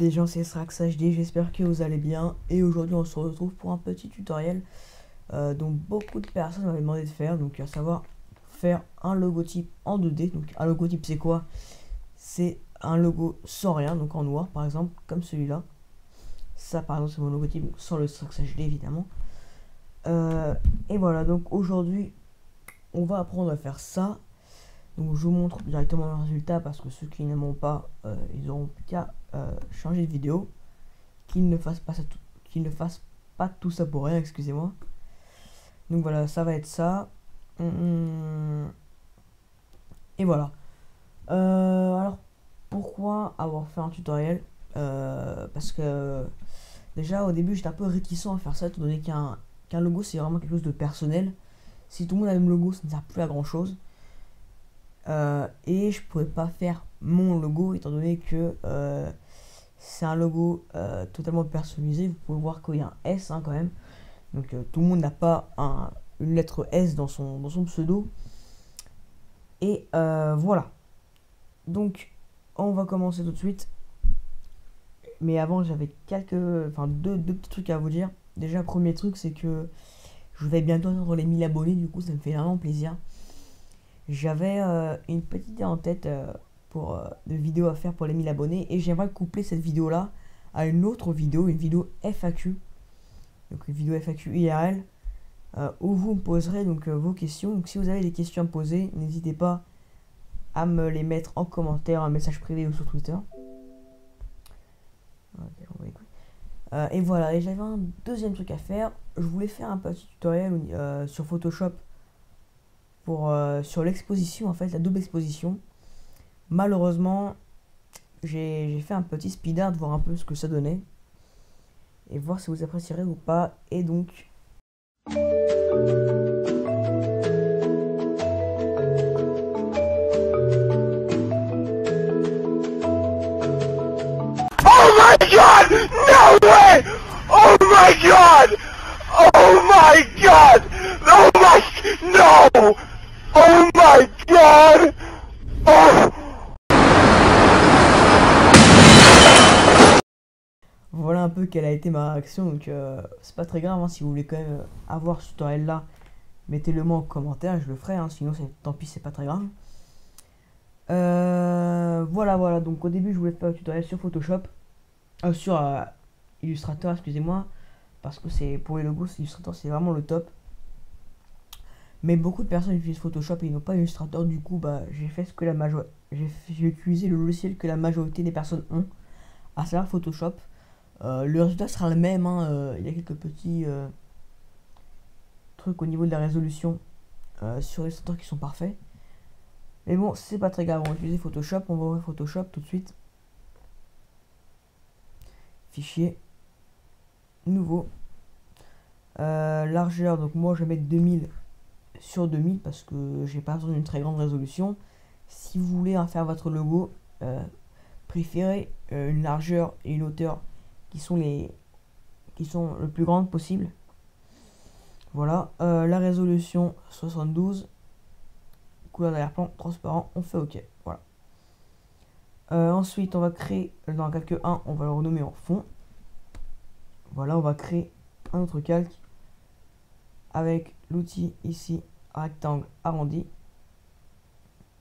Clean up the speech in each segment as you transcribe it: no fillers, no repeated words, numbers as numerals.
les gens, c'est Srax HD, j'espère que vous allez bien. Et aujourd'hui, on se retrouve pour un petit tutoriel dont beaucoup de personnes m'avaient demandé de faire. Donc, à savoir faire un logotype en 2D. Donc, un logotype, c'est quoi? C'est un logo sans rien, donc en noir, par exemple, comme celui-là. Ça, par exemple, c'est mon logotype sans le Srax HD, évidemment. Et voilà, donc aujourd'hui, on va apprendre à faire ça. Donc je vous montre directement le résultat parce que ceux qui n'aiment pas, ils auront qu'à changer de vidéo. Qu'ils ne fassent pas ça tout, qu'ils ne fassent pas tout ça pour rien, excusez-moi. Donc voilà, ça va être ça. Et voilà. Alors pourquoi avoir fait un tutoriel? Parce que déjà au début j'étais un peu réticent à faire ça, étant donné qu'un logo c'est vraiment quelque chose de personnel. Si tout le monde a le même logo, ça ne sert plus à grand chose. Et je pouvais pas faire mon logo étant donné que c'est un logo totalement personnalisé. Vous pouvez voir qu'il y a un S quand même, donc tout le monde n'a pas une lettre S dans son pseudo. Et voilà, donc on va commencer tout de suite, mais avant j'avais deux petits trucs à vous dire. Déjà, premier truc, c'est que je vais bientôt atteindre les 1000 abonnés, du coup ça me fait vraiment plaisir. J'avais une petite idée en tête de vidéos à faire pour les 1000 abonnés, et j'aimerais coupler cette vidéo là à une autre vidéo, une vidéo FAQ, donc une vidéo FAQ IRL, où vous me poserez donc vos questions. Donc si vous avez des questions à me poser, n'hésitez pas à me les mettre en commentaire, un message privé ou sur Twitter. Okay, on va et voilà, et j'avais un deuxième truc à faire. Je voulais faire un petit tutoriel sur Photoshop sur l'exposition, en fait, la double exposition. Malheureusement, j'ai fait un petit speed art, voir un peu ce que ça donnait et voir si vous apprécierez ou pas. Et donc oh my god! No way! Oh my god! Oh my god! Oh my... No! Oh my god! Oh! voilà un peu quelle a été ma réaction. Donc c'est pas très grave, hein, si vous voulez quand même avoir ce tutoriel là, mettez-le moi en commentaire, je le ferai, hein, sinon tant pis, c'est pas très grave. Voilà, donc au début je voulais faire un tutoriel sur Photoshop, sur Illustrator, excusez-moi, parce que c'est pour les logos, Illustrator c'est vraiment le top. Mais beaucoup de personnes utilisent Photoshop et ils n'ont pas Illustrator, du coup bah j'ai fait ce que j'ai utilisé le logiciel que la majorité des personnes ont, à savoir Photoshop. Le résultat sera le même, hein, il y a quelques petits trucs au niveau de la résolution sur Illustrator qui sont parfaits. Mais bon, c'est pas très grave, on va utiliser Photoshop, on va ouvrir Photoshop tout de suite. Fichier, nouveau. Largeur, donc moi je vais mettre 2000 sur 2000 parce que j'ai pas besoin d'une très grande résolution. Si vous voulez faire votre logo, préférez une largeur et une hauteur qui sont le plus grandes possible. Voilà, la résolution 72, couleur d'arrière-plan transparent, on fait OK. Voilà. Ensuite, on va créer dans calque 1, on va le renommer en fond. Voilà, on va créer un autre calque avec l'outil ici, rectangle arrondi.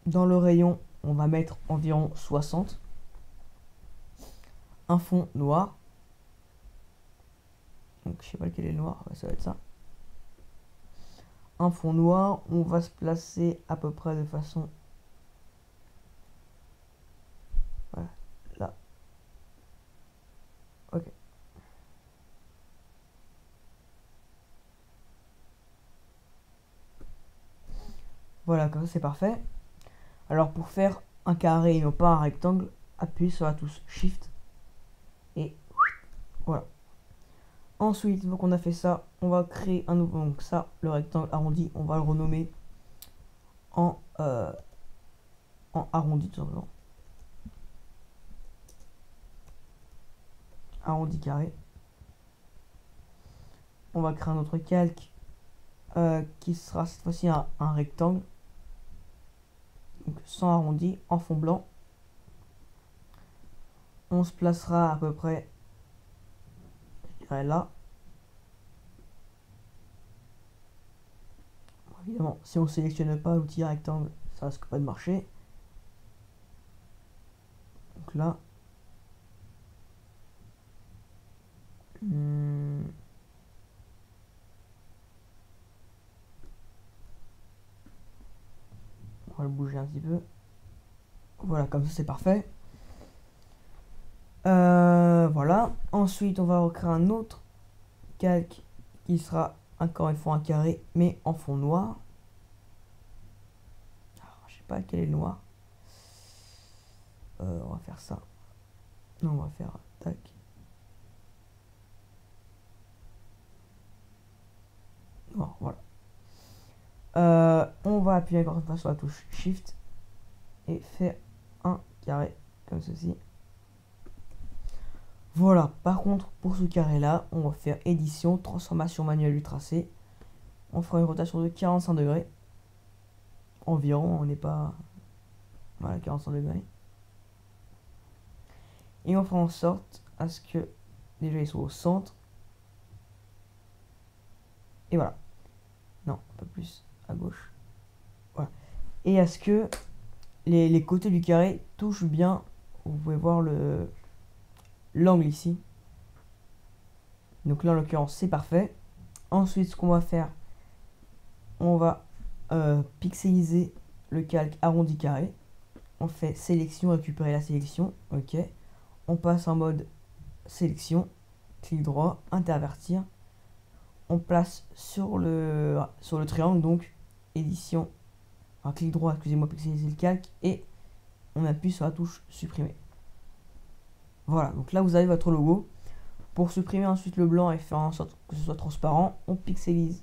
Dans le rayon, on va mettre environ 60. Un fond noir. Donc je sais pas lequel est le noir, ça va être ça. Un fond noir, on va se placer à peu près de façon... Voilà, là. Ok. Voilà, comme ça c'est parfait. Alors pour faire un carré et non pas un rectangle, appuyez sur la touche Shift. Et voilà. Ensuite, une fois qu'on a fait ça, on va créer un nouveau. Donc ça, le rectangle arrondi, on va le renommer en arrondi tout simplement. Arrondi carré. On va créer un autre calque qui sera cette fois-ci un rectangle. Donc sans arrondi, en fond blanc. On se placera à peu près, je dirais là. Évidemment, si on sélectionne pas l'outil rectangle, ça risque pas de marcher. Donc là. On va le bouger un petit peu. Voilà, comme ça c'est parfait. Voilà. Ensuite, on va recréer un autre calque qui sera encore une fois un carré, mais en fond noir. Alors, je sais pas quel est le noir. On va faire ça. Non, on va faire tac. Noir, voilà. On va appuyer encore une fois sur la touche Shift et faire un carré comme ceci. Voilà, par contre, pour ce carré-là, on va faire édition, transformation manuelle du tracé. On fera une rotation de 45 degrés. Environ, on n'est pas... Voilà, 45 degrés. Et on fera en sorte à ce que, déjà, il soit au centre. Et voilà. Non, un peu plus à gauche. Voilà. Et à ce que les côtés du carré touchent bien. Vous pouvez voir l'angle ici. Donc là, en l'occurrence, c'est parfait. Ensuite, ce qu'on va faire, on va pixeliser le calque arrondi carré. On fait sélection, récupérer la sélection. Ok. On passe en mode sélection, clic droit, intervertir. On place sur le triangle, donc édition, enfin, clic droit, excusez-moi, pixeliser le calque, et on appuie sur la touche supprimer. Voilà, donc là vous avez votre logo. Pour supprimer ensuite le blanc et faire en sorte que ce soit transparent, on pixelise.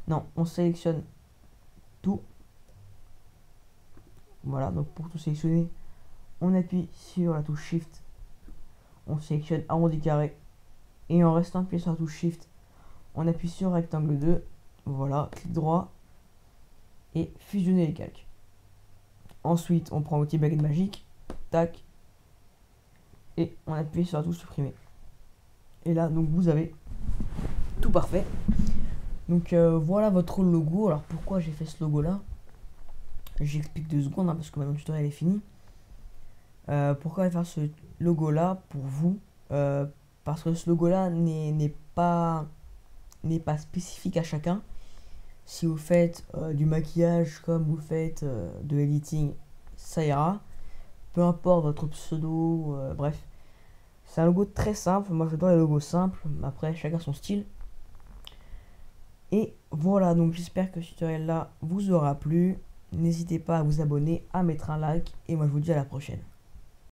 Non, on sélectionne tout. Voilà, donc pour tout sélectionner, on appuie sur la touche Shift. On sélectionne arrondi carré. Et en restant appuyé sur la touche Shift, on appuie sur rectangle 2. Voilà, clic droit. Et fusionner les calques. Ensuite, on prend l'outil baguette magique. Tac. Et on appuie sur la touche supprimer. Et là, donc vous avez tout parfait. Donc voilà votre logo. Alors pourquoi j'ai fait ce logo là? J'explique 2 secondes parce que maintenant le tutoriel est fini. Pourquoi faire ce logo là pour vous? Parce que ce logo là n'est pas spécifique à chacun. Si vous faites du maquillage comme vous faites de l'editing, ça ira. Peu importe votre pseudo, bref. C'est un logo très simple. Moi j'adore les logos simples. Après, chacun son style. Et voilà, donc j'espère que ce tutoriel là vous aura plu. N'hésitez pas à vous abonner, à mettre un like. Et moi je vous dis à la prochaine.